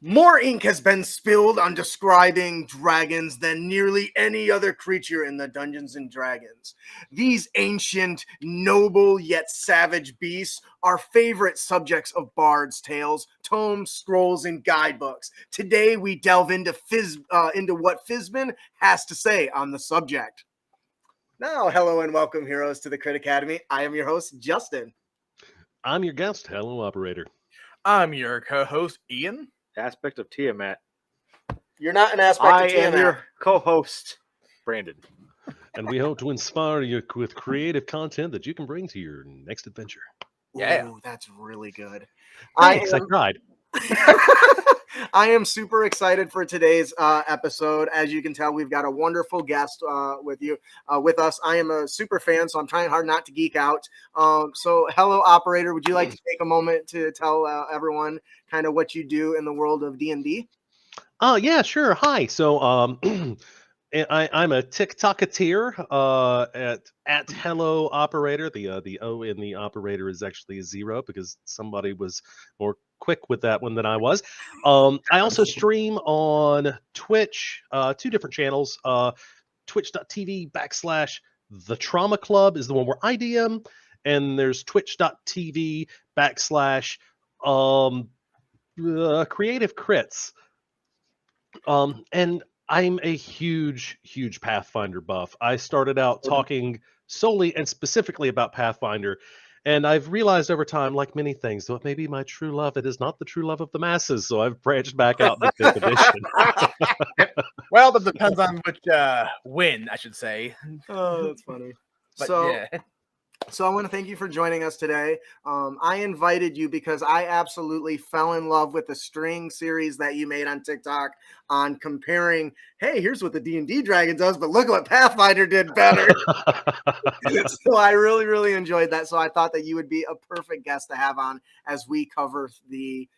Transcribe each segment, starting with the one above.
More ink has been spilled on describing dragons than nearly any other creature in the Dungeons and Dragons. These ancient, noble yet savage beasts are favorite subjects of bards' tales, tomes, scrolls, and guidebooks. Today we delve into what Fizban has to say on the subject. Now, hello and welcome, heroes, to the Crit Academy. I am your host, Justin. I'm your guest. Hello, operator. I'm your co-host, Ian. Aspect of Tiamat. You're not an aspect I of Tiamat. am your co-host, Brandon. And we hope to inspire you with creative content that you can bring to your next adventure. Yeah. Ooh, that's really good. Thanks, I tried. I am super excited for today's episode. As you can tell, we've got a wonderful guest with us. I am a super fan, so I'm trying hard not to geek out. So, hello, operator. Would you like to take a moment to tell everyone kind of what you do in the world of D&D? Yeah, sure. Hi. So, I'm a TikToketeer at Hello Operator. The O in the operator is actually a 0 because somebody was more quick with that one than I was. I also stream on Twitch, 2 different channels. Twitch.tv/ The Trauma Club is the one where I DM, and there's Twitch.tv/ Creative Crits. And I'm a huge Pathfinder buff. I started out talking solely and specifically about Pathfinder, and I've realized over time, like many things, that maybe my true love, it is not the true love of the masses, so I've branched back out the 5th edition. Well, that depends on which win, I should say. Oh, that's funny. But So I want to thank you for joining us today. I invited you because I absolutely fell in love with the string series that you made on TikTok on comparing, hey, here's what the D&D dragon does, but look what Pathfinder did better. So I really enjoyed that. So I thought that you would be a perfect guest to have on as we cover the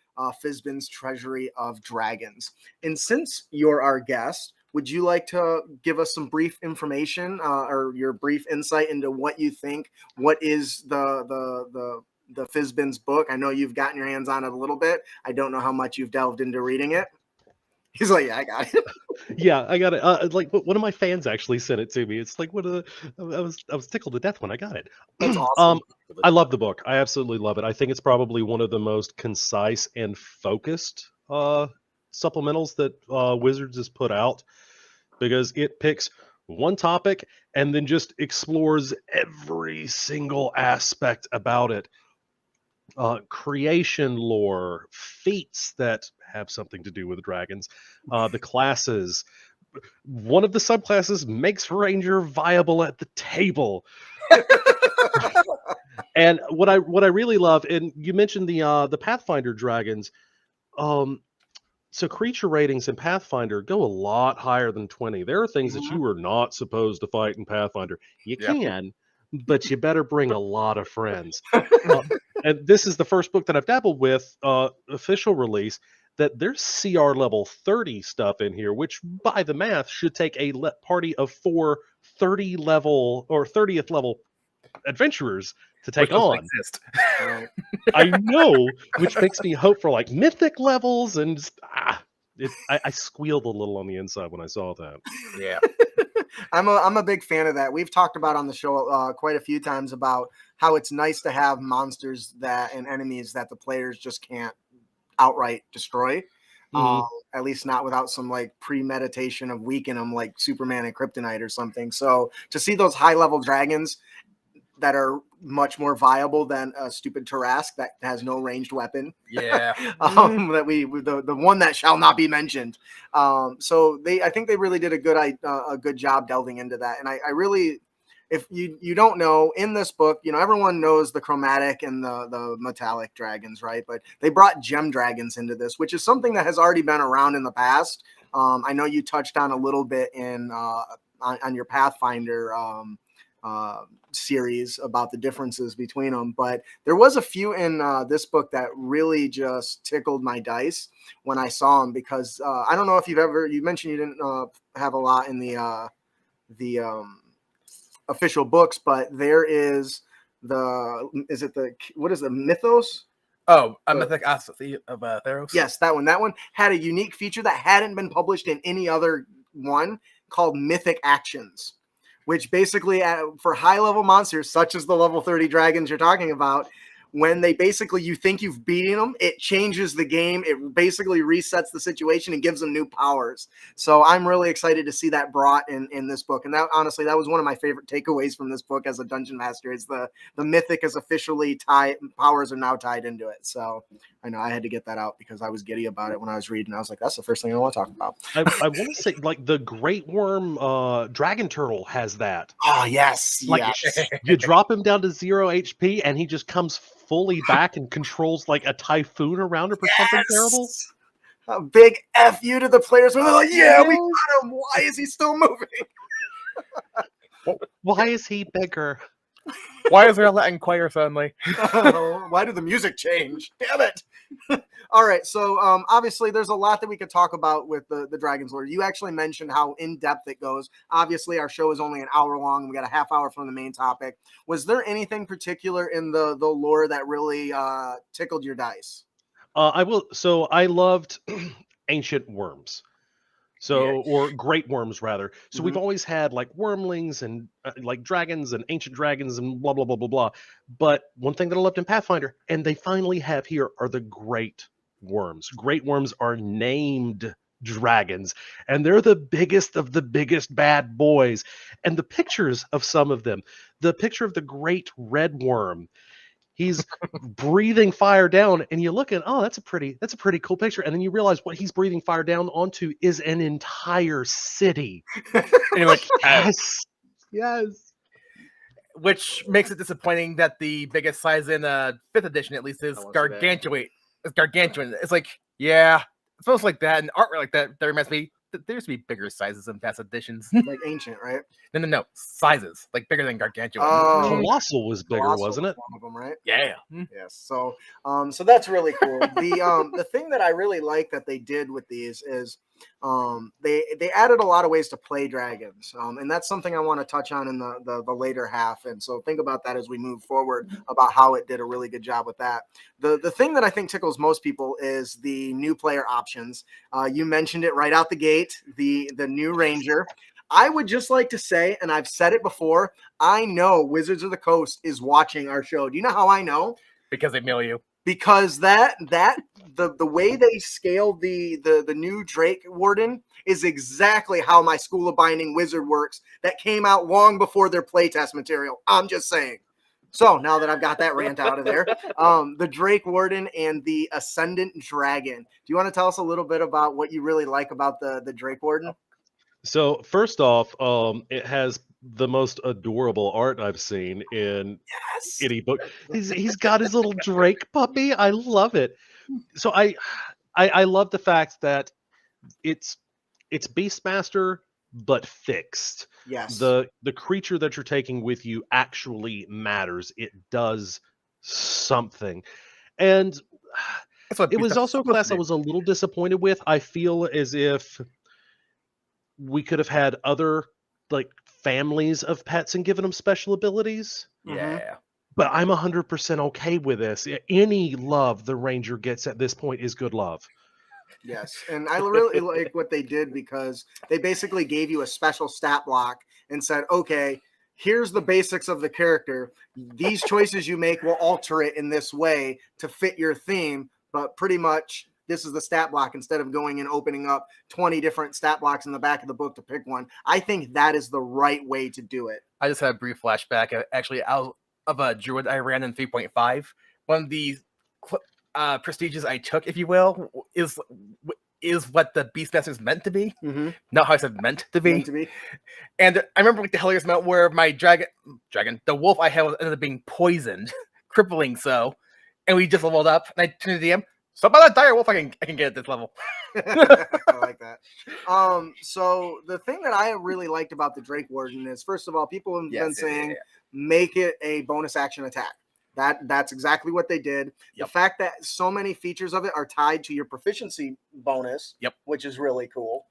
Fizban's Treasury of Dragons. And since you're our guest, would you like to give us some brief information or your brief insight into what you think? What is the Fizban's book? I know you've gotten your hands on it a little bit. I don't know how much you've delved into reading it. He's like, yeah, I got it. Yeah, I got it. Like one of my fans actually sent it to me. It's like I was tickled to death when I got it. That's awesome. I love the book. I absolutely love it. I think it's probably one of the most concise and focused supplementals that Wizards has put out, because it picks one topic and then just explores every single aspect about it. Creation lore, feats that have something to do with dragons, the classes. One of the subclasses makes Ranger viable at the table. And what I really love, and you mentioned the Pathfinder dragons. So creature ratings in Pathfinder go a lot higher than 20. There are things that you are not supposed to fight in Pathfinder. You can, but you better bring a lot of friends. And this is the first book that I've dabbled with, official release, that there's CR level 30 stuff in here, which by the math should take a party of 4 30th level adventurers to take on. Exist. I know, which makes me hope for like mythic levels, and just, I squealed a little on the inside when I saw that. Yeah. I'm a big fan of that. We've talked about on the show quite a few times about how it's nice to have monsters and enemies that the players just can't outright destroy. At least not without some like premeditation of weakening them, like Superman and Kryptonite or something. So to see those high level dragons that are much more viable than a stupid Tarask that has no ranged weapon. Yeah. The one that shall not be mentioned. So I think they really did a good job delving into that. And I really, if you don't know, in this book, everyone knows the chromatic and the metallic dragons, right? But they brought gem dragons into this, which is something that has already been around in the past. I know you touched on a little bit on your Pathfinder series about the differences between them, but there was a few in this book that really just tickled my dice when I saw them, because I don't know if you mentioned you didn't have a lot in the official books, but there is what is the mythos? Oh, a mythic apostasy of Theros. Yes, that one. That one had a unique feature that hadn't been published in any other one called Mythic Actions, which basically, for high-level monsters, such as the level 30 dragons you're talking about, when they basically, you think you've beaten them, it changes the game. It basically resets the situation and gives them new powers. So I'm really excited to see that brought in this book. And that, honestly, that was one of my favorite takeaways from this book as a dungeon master, is the mythic is officially tied, powers are now tied into it. So I know I had to get that out because I was giddy about it when I was reading. I was like, that's the first thing I want to talk about. I want to say, like, the Great Worm Dragon Turtle has that. Oh, yes. Like, yes. you drop him down to 0 HP and he just comes fully back and controls like a typhoon around him or something terrible. A big F you to the players. They're like, yeah, we got him. Why is he still moving? Why is he bigger? Why is there a Latin choir suddenly? Why did the music change? Damn it. All right, so obviously there's a lot that we could talk about with the Dragon's Lore. You actually mentioned how in-depth it goes. Obviously, our show is only an hour long, and we got a half hour from the main topic. Was there anything particular in the lore that really tickled your dice? So I loved ancient worms. So, or great worms rather. So we've always had like wormlings and like dragons and ancient dragons and blah, blah, blah, blah, blah. But one thing that I loved in Pathfinder, and they finally have here, are the great worms. Great worms are named dragons, and they're the biggest of the biggest bad boys. And the pictures of some of them, the picture of the great red worm, he's breathing fire down, and you look at, oh, that's a pretty cool picture. And then you realize what he's breathing fire down onto is an entire city. Anyway, Yes. which makes it disappointing that the biggest size in 5th edition, at least, is gargantuan. It's gargantuan. It's like, yeah, it's supposed like that, and artwork like that. That reminds me, there used to be bigger sizes in past editions. Like ancient, right? No, sizes like bigger than gargantuan. Oh, Colossal was bigger, Colossal wasn't it? was one of them, right? Yeah. Yes. So that's really cool. The thing that I really like that they did with these is they added a lot of ways to play dragons, and that's something I want to touch on in the later half. And so think about that as we move forward, about how it did a really good job with that. The thing that I think tickles most people is the new player options. You mentioned it right out the gate, the new ranger. I would just like to say, and I've said it before, I know Wizards of the Coast is watching our show. Do you know how I know? Because they mail you. Because the way they scaled the new Drake Warden is exactly how my School of Binding wizard works. That came out long before their playtest material. I'm just saying. So now that I've got that rant out of there, the Drake Warden and the Ascendant Dragon. Do you want to tell us a little bit about what you really like about the Drake Warden? So first off, it has the most adorable art I've seen in any book. He's got his little Drake puppy. I love it. So I love the fact that it's Beastmaster but fixed. Yes. The creature that you're taking with you actually matters. It does something. And it was also a class I was a little disappointed with. I feel as if we could have had other like families of pets and given them special abilities. Yeah. But I'm 100% okay with this. Any love the ranger gets at this point is good love. Yes, and I really like what they did because they basically gave you a special stat block and said, okay, here's the basics of the character. These choices you make will alter it in this way to fit your theme, but pretty much this is the stat block instead of going and opening up 20 different stat blocks in the back of the book to pick one. I think that is the right way to do it. I just had a brief flashback actually out of a druid I ran in 3.5. One of the prestiges I took, if you will, is what the Beastmaster is meant to be. Mm-hmm. Not how I said meant to be. Meant to be. And I remember like the hilarious amount where my dragon, the wolf I had ended up being poisoned, crippling so, and we just leveled up. And I turned to the DM. So about that dire wolf I can get at this level. I like that. So the thing that I really liked about the Drake Warden is, first of all, people have been saying make it a bonus action attack. That's exactly what they did. Yep. The fact that so many features of it are tied to your proficiency bonus, which is really cool.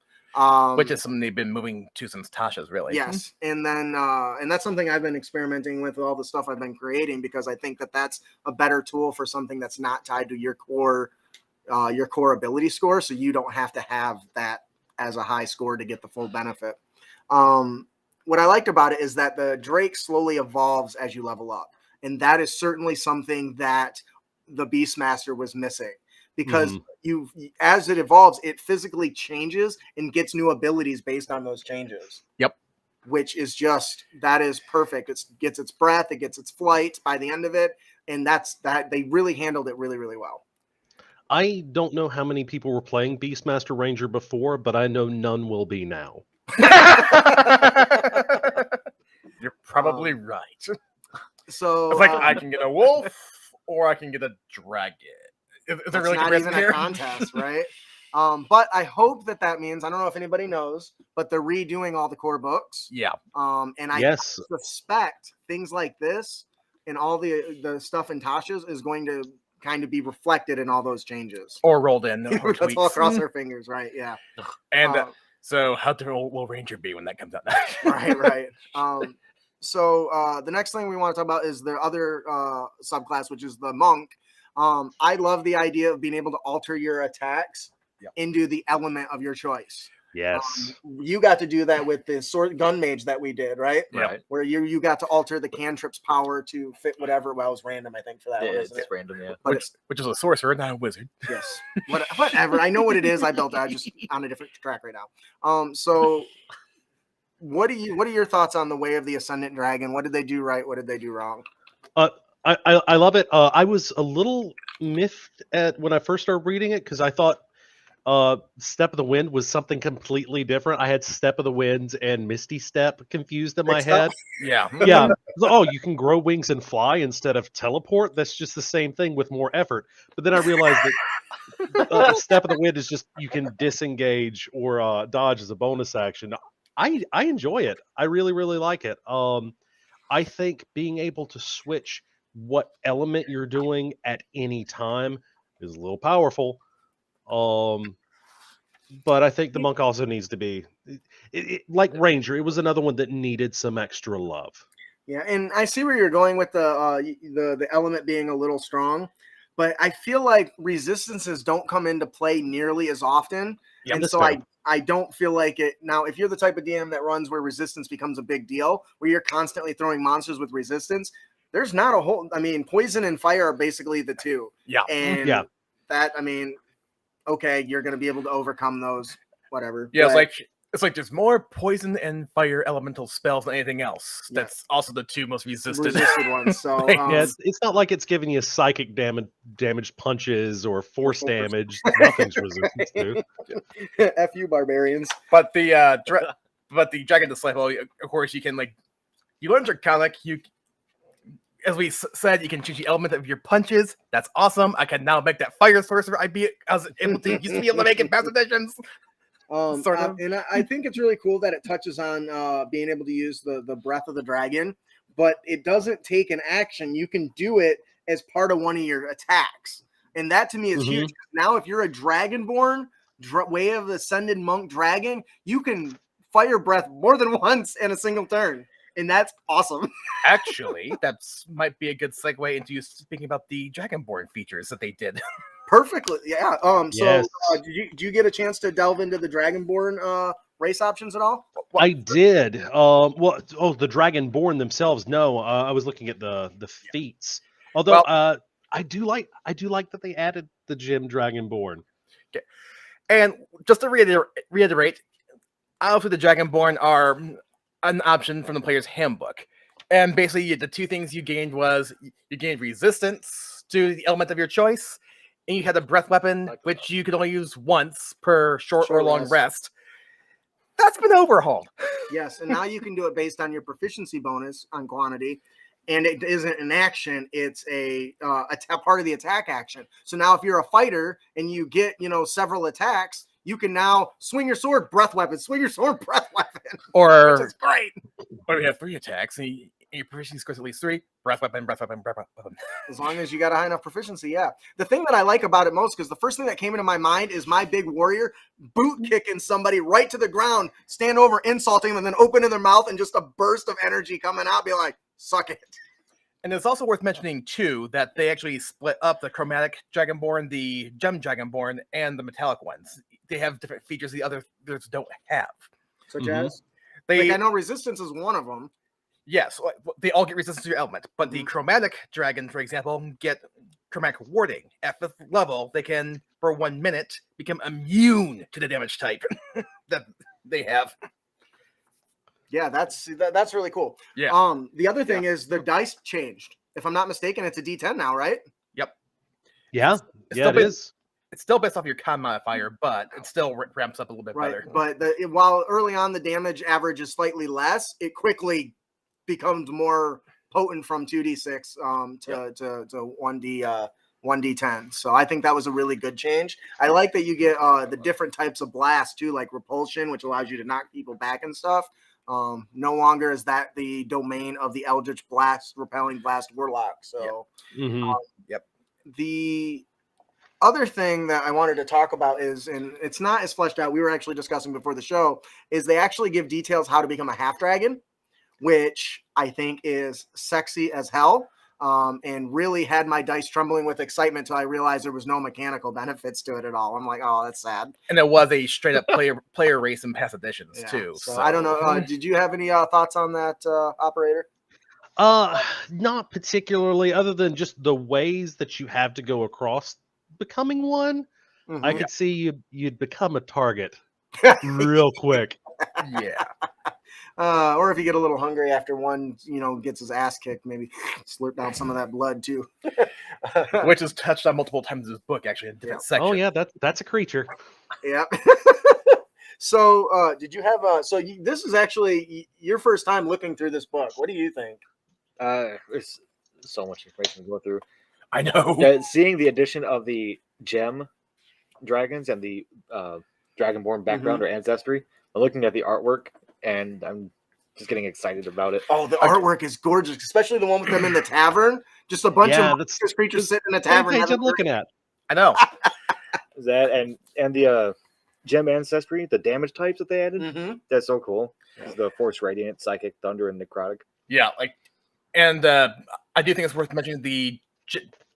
Which is something they've been moving to since Tasha's, really. Yes, and then and that's something I've been experimenting with all the stuff I've been creating, because I think that that's a better tool for something that's not tied to your core ability score, so you don't have to have that as a high score to get the full benefit. What I liked about it is that the Drake slowly evolves as you level up, and that is certainly something that the Beastmaster was missing, because as it evolves, it physically changes and gets new abilities based on those changes. Yep. Which is that is perfect. It gets its breath, it gets its flight by the end of it, and that they really handled it really, really well. I don't know how many people were playing Beastmaster Ranger before, but I know none will be now. You're probably right. So it's like I can get a wolf or I can get a dragon. Is there really not even a contest, right? But I hope that means, I don't know if anybody knows, but they're redoing all the core books. Yeah. And I suspect things like this and all the stuff in Tasha's is going to kind of be reflected in all those changes. Or rolled in. Let's all cross our fingers, right? Yeah. And so how will Ranger be when that comes out? Right. So the next thing we want to talk about is the other subclass, which is the monk. I love the idea of being able to alter your attacks into the element of your choice. Yes. You got to do that with the gun mage that we did, right? Right. Where you got to alter the cantrip's power to fit whatever. Well, it was random, I think, for that. It's random, yeah. But which is a sorcerer, not a wizard. Yes. Whatever. I know what it is. I built that just on a different track right now. So what are your thoughts on the Way of the Ascendant Dragon? What did they do right? What did they do wrong? I love it. I was a little miffed at when I first started reading it, because I thought Step of the Wind was something completely different. I had Step of the Winds and Misty Step confused in my head. Yeah. Yeah. Oh, you can grow wings and fly instead of teleport? That's just the same thing with more effort. But then I realized that Step of the Wind is just you can disengage or dodge as a bonus action. I enjoy it. I really, really like it. I think being able to switch what element you're doing at any time is a little powerful. But I think the monk also needs to be like Ranger. It was another one that needed some extra love. Yeah, and I see where you're going with the element being a little strong, but I feel like resistances don't come into play nearly as often. Yeah, and so I don't feel like it. Now, if you're the type of DM that runs where resistance becomes a big deal, where you're constantly throwing monsters with resistance, there's not a whole. I mean, poison and fire are basically the two. Yeah. And that, I mean, okay, you're going to be able to overcome those, whatever. Yeah, it's like there's more poison and fire elemental spells than anything else. Yeah. That's also the two most resisted ones. So it's not like it's giving you psychic damage punches or force damage. Nothing's resistant to. F you, barbarians. But the Dragon Disciple, of course, you can you learn Draconic. As we said, you can change the element of your punches. That's awesome. I can now make that fire sorcerer. I was able to used to be able to make it past editions. Sort of. And I think it's really cool that it touches on being able to use the breath of the dragon, but it doesn't take an action. You can do it as part of one of your attacks, and that to me is huge. Now, if you're a Dragonborn Way of the Ascended Monk Dragon, you can fire breath more than once in a single turn. And that's awesome. Actually, that might be a good segue into you speaking about the Dragonborn features that they did. Perfectly, yeah. Yes. So, did you get a chance to delve into the Dragonborn race options at all? I did. The Dragonborn themselves. No, I was looking at the feats. Although I do like that they added the gym Dragonborn. Okay. And just to reiterate, obviously the Dragonborn are an option from the player's handbook, and basically the two things you gained was you gained resistance to the element of your choice, and you had a breath weapon which you could only use once per short or long rest. That's been overhauled. Yes, and now you can do it based on your proficiency bonus on quantity, and it isn't an action; it's a part of the attack action. So now, if you're a fighter and you get several attacks, you can now swing your sword, breath weapon, swing your sword, breath weapon. Or which is great. Or we have 3 attacks, and and your proficiency scores at least 3, breath weapon, breath weapon, breath weapon. As long as you got a high enough proficiency, yeah. The thing that I like about it most, because the first thing that came into my mind is my big warrior boot kicking somebody right to the ground, stand over, insulting them, and then opening their mouth and just a burst of energy coming out, be like, suck it. And it's also worth mentioning, too, that they actually split up the chromatic Dragonborn, the gem Dragonborn, and the metallic ones. They have different features the others don't have. Such as? They, Like, I know resistance is one of them. yes, they all get resistance to your element. But the chromatic dragon, for example, get chromatic warding. At 5th level, they can, for 1 minute, become immune to the damage type that they have. Yeah, that's really cool. Yeah. The other thing is the dice changed. If I'm not mistaken, it's a D10 now, right? Yep. Yeah, It's yeah, still it been- is. It's still based off your con modifier, but it still ramps up a little bit Right. better. But while early on the damage average is slightly less, it quickly becomes more potent from 2d6 to 1d10. So I think that was a really good change. I like that you get the different types of blast too, like repulsion, which allows you to knock people back and stuff. No longer is that the domain of the Eldritch Blast, Repelling Blast Warlock. So the other thing that I wanted to talk about is, and it's not as fleshed out, we were actually discussing before the show, is they actually give details how to become a half dragon, which I think is sexy as hell, and really had my dice trembling with excitement until I realized there was no mechanical benefits to it at all. I'm like, oh, that's sad. And it was a straight up player race in past editions, Yeah. too. So I don't know. Did you have any thoughts on that, operator? Not particularly, other than just the ways that you have to go across becoming one. I could see you'd become a target real quick. Yeah. Or if you get a little hungry after one, gets his ass kicked, maybe slurp down some of that blood too. Which is touched on multiple times in this book, actually, in different sections. Oh yeah, that's a creature. Yeah. So, did you have this is actually your first time looking through this book. What do you think? There's so much information to go through. I know. Seeing the addition of the gem dragons and the Dragonborn background or ancestry, I'm looking at the artwork and I'm just getting excited about it. Oh, the artwork is gorgeous, especially the one with them in the tavern. Just a bunch of monstrous creatures sitting in a tavern. Page I'm looking at. I know. That and the gem ancestry, the damage types that they added, that's so cool. The Force Radiant, Psychic, Thunder, and Necrotic. Yeah, and I do think it's worth mentioning the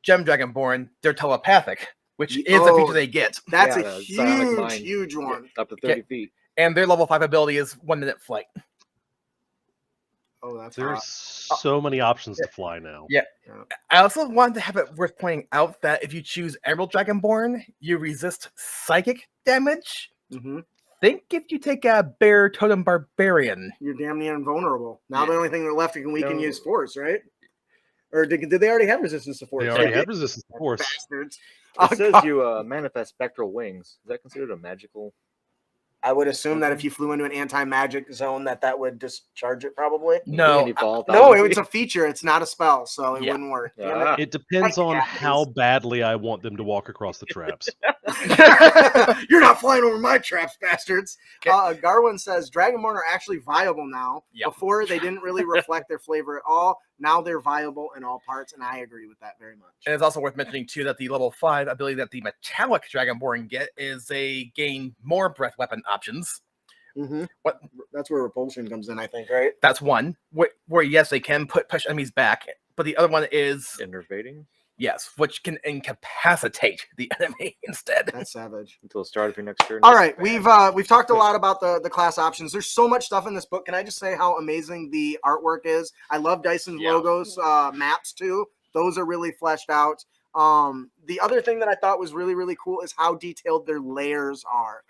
Gem Dragonborn, they're telepathic, which is a feature they get. That's a huge one. Up to 30 feet. And their level 5 ability is 1 minute flight. Oh, that's There's so many options to fly now. Yeah. I also wanted to have it worth pointing out that if you choose Emerald Dragonborn, you resist psychic damage. Think if you take a Bear Totem Barbarian. You're damn near invulnerable. Now the only thing left we can use Force, right? Or did they already have resistance to Force? They already have resistance to Force. Bastards. It says you manifest spectral wings. Is that considered a magical? I would assume that if you flew into an anti-magic zone, that would discharge it probably. No. No, it's a feature. It's not a spell, so it wouldn't work. It depends on how badly I want them to walk across the traps. You're not flying over my traps, bastards. Garwin says Dragonborn are actually viable now. Before, they didn't really reflect their flavor at all. Now they're viable in all parts, and I agree with that very much. And it's also worth mentioning, too, that the level 5 ability that the metallic Dragonborn get is they gain more breath weapon options. That's where repulsion comes in, I think, right? That's one. Where yes, they can push enemies back, but the other one is enervating. Yes, which can incapacitate the enemy instead. That's savage. Until the start of your next turn. All right, we've talked a lot about the class options. There's so much stuff in this book. Can I just say how amazing the artwork is? I love Dyson's logos, maps too. Those are really fleshed out. The other thing that I thought was really, really cool is how detailed their layers are.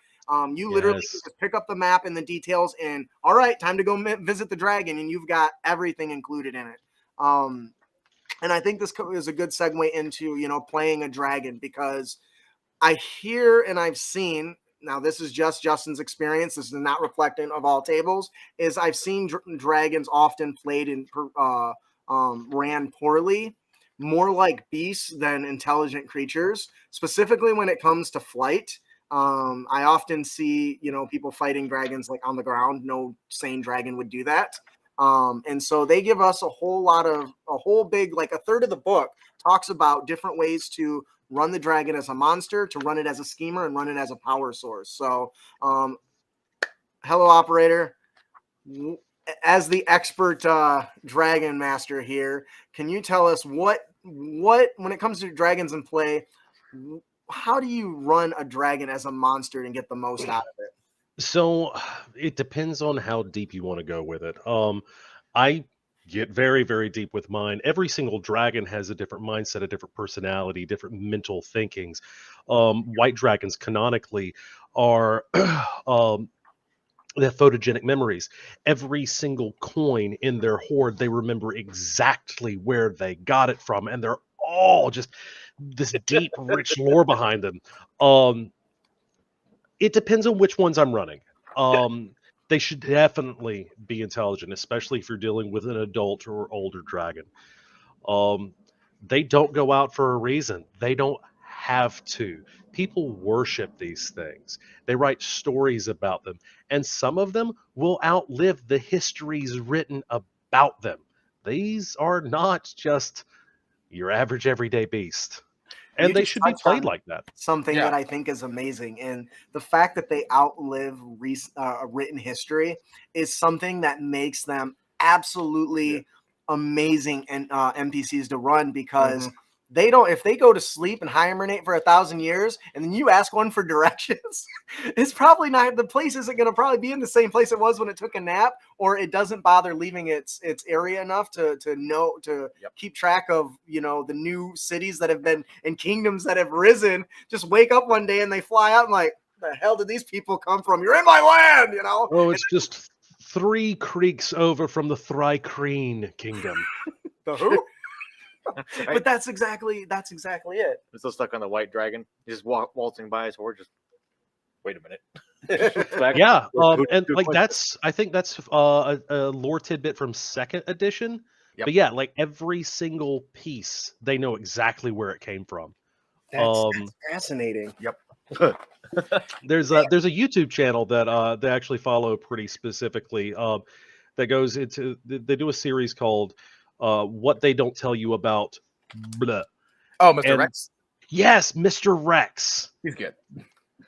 You literally just pick up the map and the details and, all right, time to go visit the dragon, and you've got everything included in it. And I think this is a good segue into, playing a dragon, because I hear and I've seen, now this is just Justin's experience, this is not reflecting of all tables, is I've seen dragons often played and ran poorly, more like beasts than intelligent creatures, specifically when it comes to flight. I often see, people fighting dragons like on the ground. No sane dragon would do that. And so they give us a whole big, like a third of the book talks about different ways to run the dragon as a monster, to run it as a schemer, and run it as a power source. So, hello, operator. As the expert dragon master here, can you tell us what when it comes to dragons in play, how do you run a dragon as a monster and get the most out of it? So it depends on how deep you want to go with it. I get very, very deep with mine. Every single dragon has a different mindset, a different personality, different mental thinkings. White dragons canonically are they have photogenic memories. Every single coin in their hoard, they remember exactly where they got it from, and they're all just this deep, rich lore behind them. It depends on which ones I'm running. They should definitely be intelligent, especially if you're dealing with an adult or older dragon. They don't go out for a reason. They don't have to. People worship these things. They write stories about them, and some of them will outlive the histories written about them. These are not just your average everyday beast, You and they just should be touched played on like that. something Yeah. that I think is amazing, and the fact that they outlive written history is something that makes them absolutely amazing and NPCs to run, because they don't, if they go to sleep and hibernate for 1,000 years and then you ask one for directions, it's probably not, the place isn't going to probably be in the same place it was when it took a nap, or it doesn't bother leaving its area enough to know to keep track of, you know, the new cities that have been and kingdoms that have risen. Just wake up one day and they fly out and like, the hell did these people come from? You're in my land, you know. Oh, it's just 3 creeks over from the Thrycreen kingdom. The who? Right? But that's exactly it. I'm still stuck on the white dragon. He's just waltzing by his sword. Just wait a minute. Back. Yeah, and Who like pushed I think that's a lore tidbit from second edition. Yep. But yeah, like every single piece, they know exactly where it came from. That's fascinating. it? There's a YouTube channel that they actually follow pretty specifically. That goes into they do a series called "What They Don't Tell You About." Blah. Oh, Mr. And- Rex. Yes, Mr. Rex. He's good.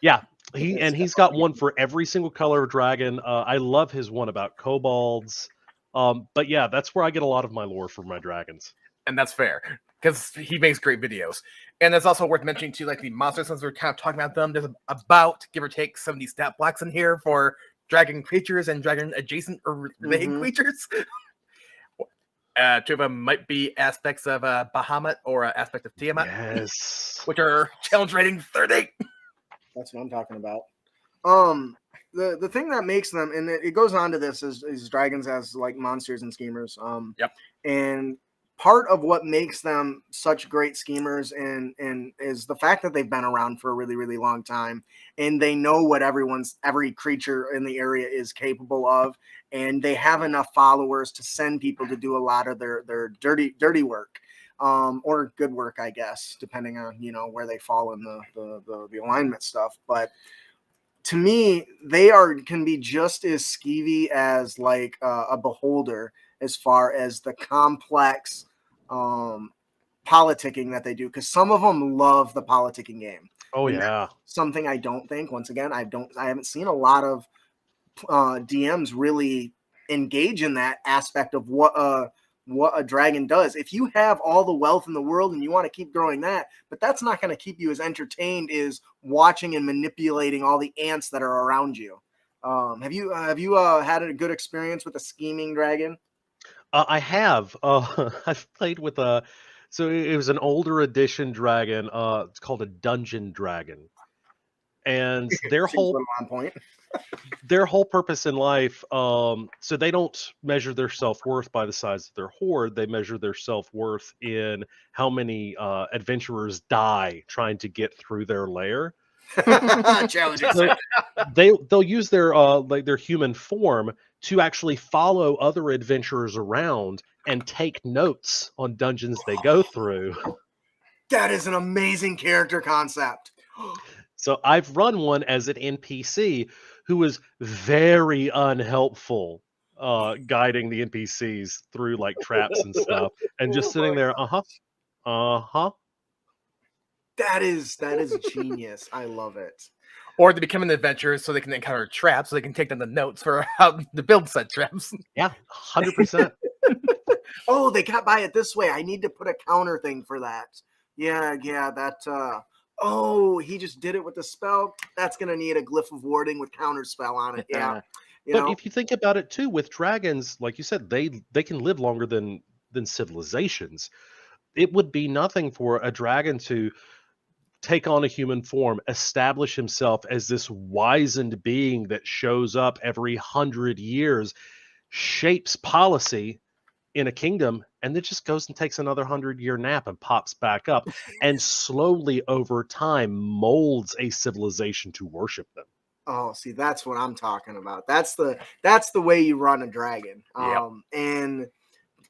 Yeah, he's got one for every single color of dragon. I love his one about kobolds. But yeah, that's where I get a lot of my lore for my dragons. And that's fair, because he makes great videos. And it's also worth mentioning too, like the monsters, since we're kind of talking about them, there's about, give or take, 70 stat blocks in here for dragon creatures and dragon adjacent or related creatures. Two of them might be aspects of Bahamut or aspect of Tiamat, Yes. which are challenge rating 30. That's what I'm talking about. The thing that makes them, and it goes on to this, is dragons as like monsters and schemers. Yep. And part of what makes them such great schemers and is the fact that they've been around for a really, really long time, and they know what every creature in the area is capable of, and they have enough followers to send people to do a lot of their dirty work. Or good work, I guess, depending on, you know, where they fall in the alignment stuff. But to me, they can be just as skeevy as like a beholder, as far as the complex politicking that they do, because some of them love the politicking game. Oh And yeah. Something I don't think, once again, I haven't seen a lot of DMs really engage in that aspect of what a dragon does. If you have all the wealth in the world and you want to keep growing that, but that's not going to keep you as entertained as watching and manipulating all the ants that are around you. Have you had a good experience with a scheming dragon? I have. I've played with so it was an older edition dragon. It's called a dungeon dragon, and their Seems a whole little on point. their whole purpose in life. So they don't measure their self-worth by the size of their hoard. They measure their self-worth in how many adventurers die trying to get through their lair. Challenging. So they'll use their like their human form to actually follow other adventurers around and take notes on dungeons they go through. That is an amazing character concept. So I've run one as an NPC who was very unhelpful guiding the NPCs through like traps and stuff, and just Oh sitting my there, God. That is genius. I love it. Or they become an adventurer so they can encounter traps, so they can take down the notes for how to build said traps. Yeah, 100%. Oh, they got by it this way. I need to put a counter thing for that. Yeah, that oh, he just did it with the spell. That's gonna need a glyph of warding with counter spell on it. Yeah. But if you think about it too, with dragons, like you said, they can live longer than civilizations. It would be nothing for a dragon to take on a human form, establish himself as this wizened being that shows up every 100 years, shapes policy in a kingdom, and then just goes and takes another 100-year nap and pops back up, and slowly over time molds a civilization to worship them. Oh, see, that's what I'm talking about. That's the way you run a dragon. Yep. And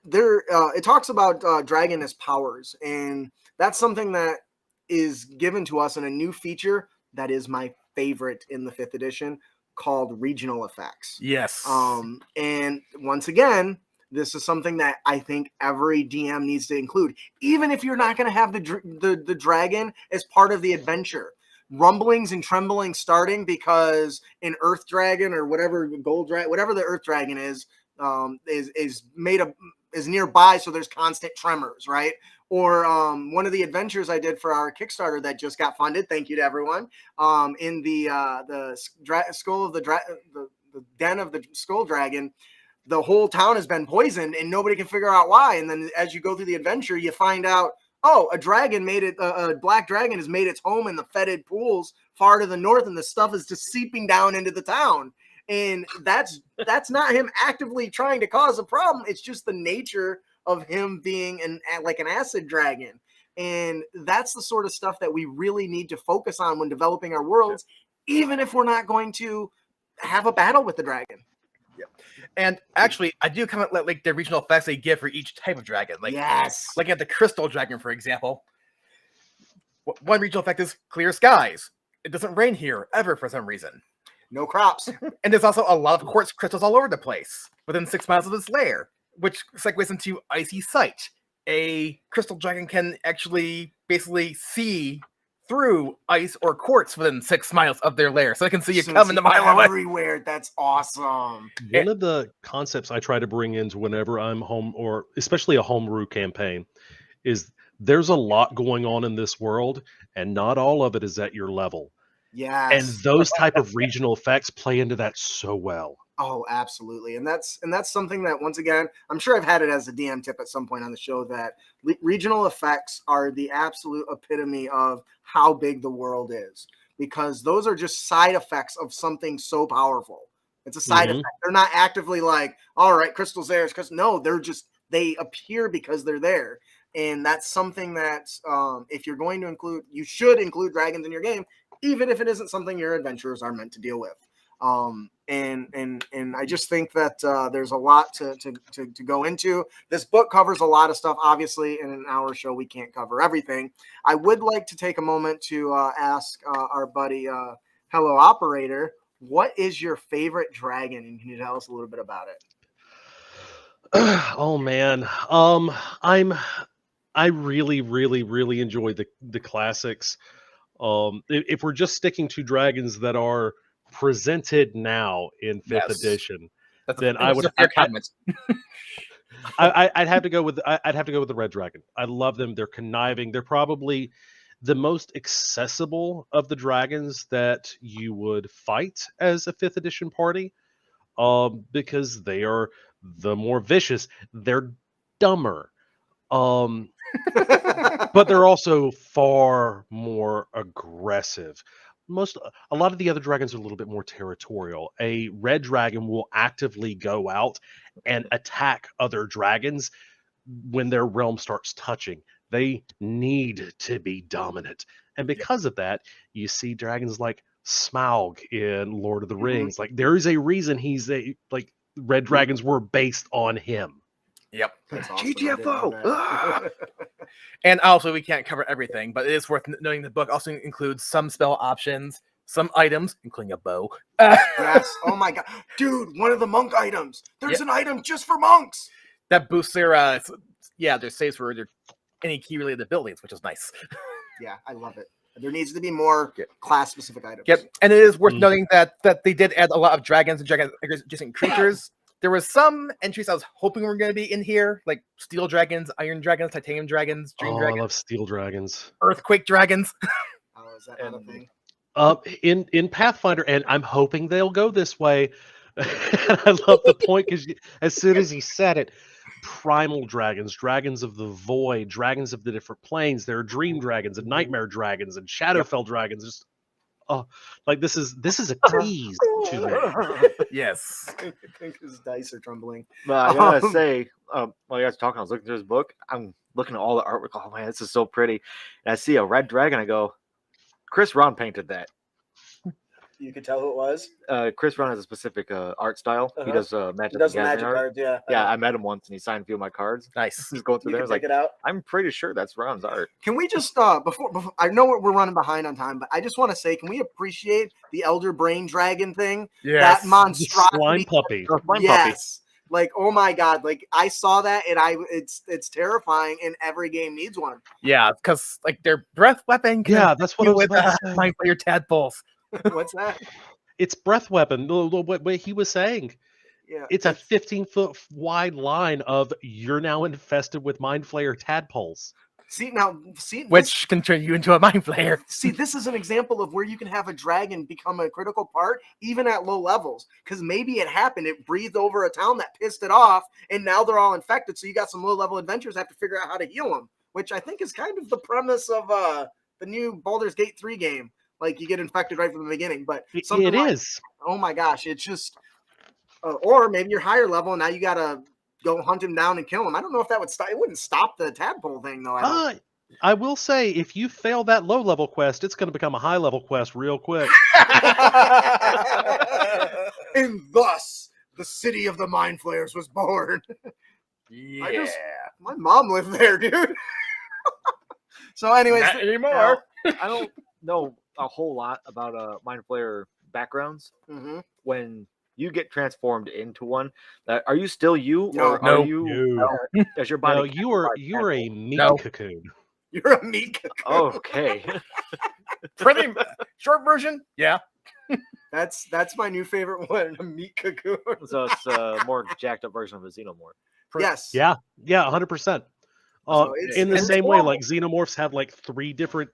there it talks about dragon as powers, and that's something that is given to us in a new feature that is my favorite in the 5th edition, called regional effects. Yes. And once again, this is something that I think every DM needs to include, even if you're not going to have the dragon as part of the adventure. Rumblings and trembling starting because an earth dragon or whatever gold dragon, whatever the earth dragon is made of, is nearby, so there's constant tremors, right? Or one of the adventures I did for our Kickstarter that just got funded, thank you to everyone, in the skull of the den of the skull dragon, the whole town has been poisoned and nobody can figure out why. And then as you go through the adventure, you find out, oh, a black dragon has made its home in the fetid pools far to the north, and the stuff is just seeping down into the town. And that's not him actively trying to cause a problem. It's just the nature of him being an acid dragon. And that's the sort of stuff that we really need to focus on when developing our worlds, even if we're not going to have a battle with the dragon. Yep. And actually, I do kind of like the regional effects they give for each type of dragon. Like, yes. Looking at the crystal dragon, for example, one regional effect is clear skies. It doesn't rain here ever for some reason. No crops. And there's also a lot of quartz crystals all over the place within 6 miles of its lair, which segues into icy sight. A crystal dragon can actually basically see through ice or quartz within 6 miles of their lair, so they can see you coming a mile away. Everywhere. That's awesome. One of the concepts I try to bring into whenever I'm home, or especially a homebrew campaign, is there's a lot going on in this world, and not all of it is at your level. Yes. And those type of regional effects play into that so well. Oh, absolutely. And that's something that, once again, I'm sure I've had it as a DM tip at some point on the show, that regional effects are the absolute epitome of how big the world is, because those are just side effects of something so powerful. It's a side effect. They're not actively like, all right, crystal's there. No, they appear because they're there. And that's something that if you're going to include, you should include dragons in your game, even if it isn't something your adventurers are meant to deal with. And I just think that there's a lot to go into. This book covers a lot of stuff. Obviously, in an hour show, we can't cover everything. I would like to take a moment to ask our buddy, Hello Operator, what is your favorite dragon? And can you tell us a little bit about it? Oh man, I really, really, really enjoy the classics. If we're just sticking to dragons that are presented now in 5th edition, then I would. I'd have to go with the red dragon. I love them. They're conniving. They're probably the most accessible of the dragons that you would fight as a 5th edition party, because they are the more vicious. They're dumber. But they're also far more aggressive. A lot of the other dragons are a little bit more territorial. A red dragon will actively go out and attack other dragons when their realm starts touching. They need to be dominant. And because of that, you see dragons like Smaug in Lord of the Rings. Like, there is a reason red dragons were based on him. Yep. That's awesome. GTFO. And also, we can't cover everything, but it is worth noting the book also includes some spell options some items, including a bow. Yes. Oh my god, dude! One of the monk items. There's an item just for monks. That boosts their their saves for their any key related abilities, which is nice. Yeah, I love it. There needs to be more class specific items. Yep, and it is worth noting that they did add a lot of dragons and dragon adjacent creatures. There was some entries I was hoping were going to be in here, like steel dragons, iron dragons, titanium dragons, dream dragons. I love steel dragons. Earthquake dragons. Oh, is that not a thing? In Pathfinder, and I'm hoping they'll go this way. I love the point because as soon as he said it, primal dragons, dragons of the void, dragons of the different planes. There are dream dragons and nightmare dragons and Shadowfell dragons. Just like this is a tease to me. Yes, I think his dice are trembling. But I gotta say, while you guys are talking, I was looking through his book. I'm looking at all the artwork. Oh man, this is so pretty. And I see a red dragon. I go, Chris Ron painted that. You could tell who it was. Chris Ron has a specific art style. He does magic. He does the magic cards. Yeah. Yeah, I met him once, and he signed a few of my cards. Nice. He's going through there. I was like, it out. I'm pretty sure that's Ron's art. Can we just before I know we're running behind on time, but I just want to say, can we appreciate the Elder Brain Dragon thing? Yes. That monstrosity. Slime puppy. Yes. Like, oh my god, like I saw that and it's terrifying, and every game needs one. Yeah, because like their breath weapon. Yeah, that's what I was about to say. Mind for your tadpoles. What's that? It's breath weapon. What he was saying. Yeah, it's a 15-foot wide line of you're now infested with mind flayer tadpoles. Which can turn you into a mind flayer. See, this is an example of where you can have a dragon become a critical part, even at low levels. Because maybe it happened, it breathed over a town that pissed it off, and now they're all infected. So you got some low-level adventurers have to figure out how to heal them, which I think is kind of the premise of the new Baldur's Gate 3 game. Like, you get infected right from the beginning. But it is. Oh my gosh, it's just... or maybe you're higher level, and now you got to go hunt him down and kill him. I don't know if that would stop. It wouldn't stop the tadpole thing, though. I will say, if you fail that low-level quest, it's going to become a high-level quest real quick. And thus, the city of the Mind Flayers was born. Yeah. My mom lived there, dude. So anyways. Not anymore. I don't know a whole lot about Mind Flayer backgrounds. Mm-hmm. When you get transformed into one, are you still you, or No. are you as your body? No, you are a meat cocoon. You're a meat cocoon. Okay. Pretty short version. Yeah. That's my new favorite one, a meat cocoon. So it's a more jacked up version of a xenomorph. Yes. Yeah, 100%. In the same way, like xenomorphs have like 3 different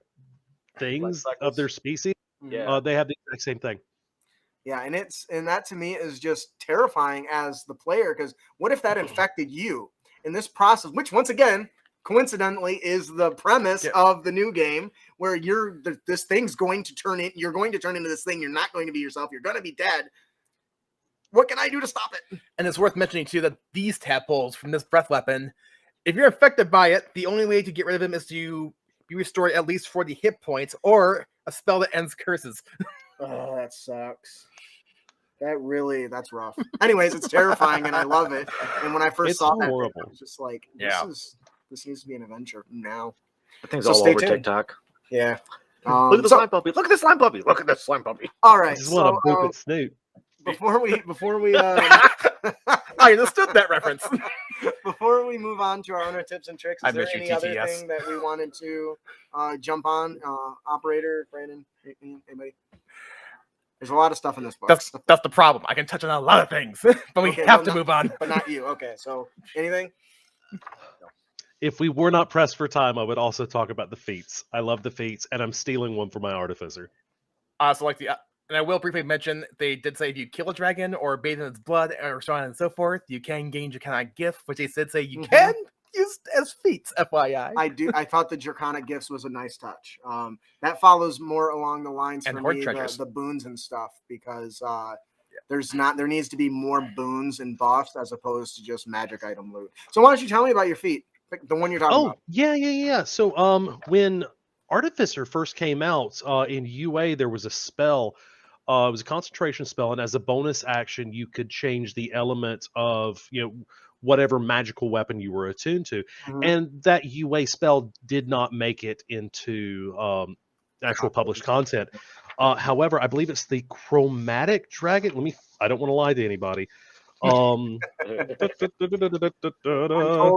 things of their species. Yeah. They have the exact same thing. Yeah, and that to me is just terrifying as the player, because what if that infected you in this process, which once again, coincidentally, is the premise of the new game, where this thing's going to you're going to turn into this thing, you're not going to be yourself, you're going to be dead. What can I do to stop it? And it's worth mentioning too that these tadpoles from this breath weapon, if you're affected by it, the only way to get rid of them is to be restored at least 40 hit points or a spell that ends curses. Oh, that sucks. That's rough. Anyways, it's terrifying and I love it. And when I first saw that, I was just like, this needs to be an adventure now. I think it's all over TikTok. Yeah. Look at the slime puppy. Look at this slime puppy. Look at this slime puppy. All right. I just want to boop its snoot. Before we I understood that reference. Before we move on to our owner tips and tricks, is there missed you, any other TTS. thing that we wanted to jump on? Operator, Brandon, anybody? There's a lot of stuff in this book. That's the problem. I can touch on a lot of things, but we have to move on. But not you. Okay, so anything? If we were not pressed for time, I would also talk about the feats. I love the feats, and I'm stealing one for my artificer. And I will briefly mention, they did say if you kill a dragon or bathe in its blood or so on and so forth, you can gain Draconic Gift, which they did say you can use as feats, FYI. I thought the Draconic Gifts was a nice touch. That follows more along the lines and for me, the boons and stuff, because there needs to be more boons and buffs as opposed to just magic item loot. So why don't you tell me about your feat? The one you're talking about. Yeah. So when Artificer first came out in UA, there was a spell. It was a concentration spell, and as a bonus action, you could change the element of whatever magical weapon you were attuned to. Mm-hmm. And that UA spell did not make it into actual published content. However, I believe it's the chromatic dragon. I don't want to lie to anybody. I'm told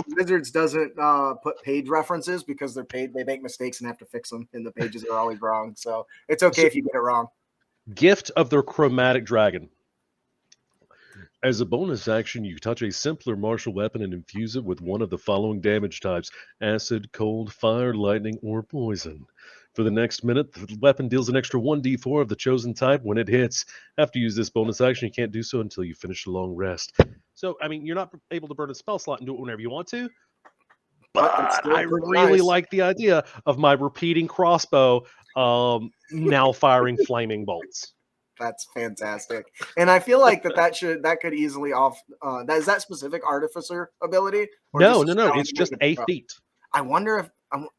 Wizards doesn't put page references because they make mistakes and have to fix them, and the pages are always wrong. So it's okay if you get it wrong. Gift of the chromatic dragon. As a bonus action, you touch a simpler martial weapon and infuse it with one of the following damage types: acid, cold, fire, lightning, or poison. For the next minute, the weapon deals an extra 1d4 of the chosen type when it hits. After you use this bonus action, you can't do so until you finish a long rest. So, I mean, you're not able to burn a spell slot and do it whenever you want to, but I really like the idea of my repeating crossbow now firing flaming bolts. That's fantastic, and I feel like that could easily is that specific artificer ability? No, it's just a feat. I wonder if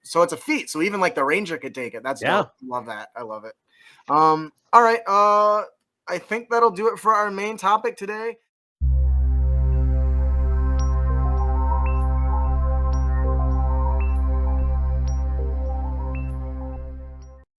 so it's a feat, so even like the ranger could take it. That's dope. Love that. I love it. All right, I think that'll do it for our main topic today.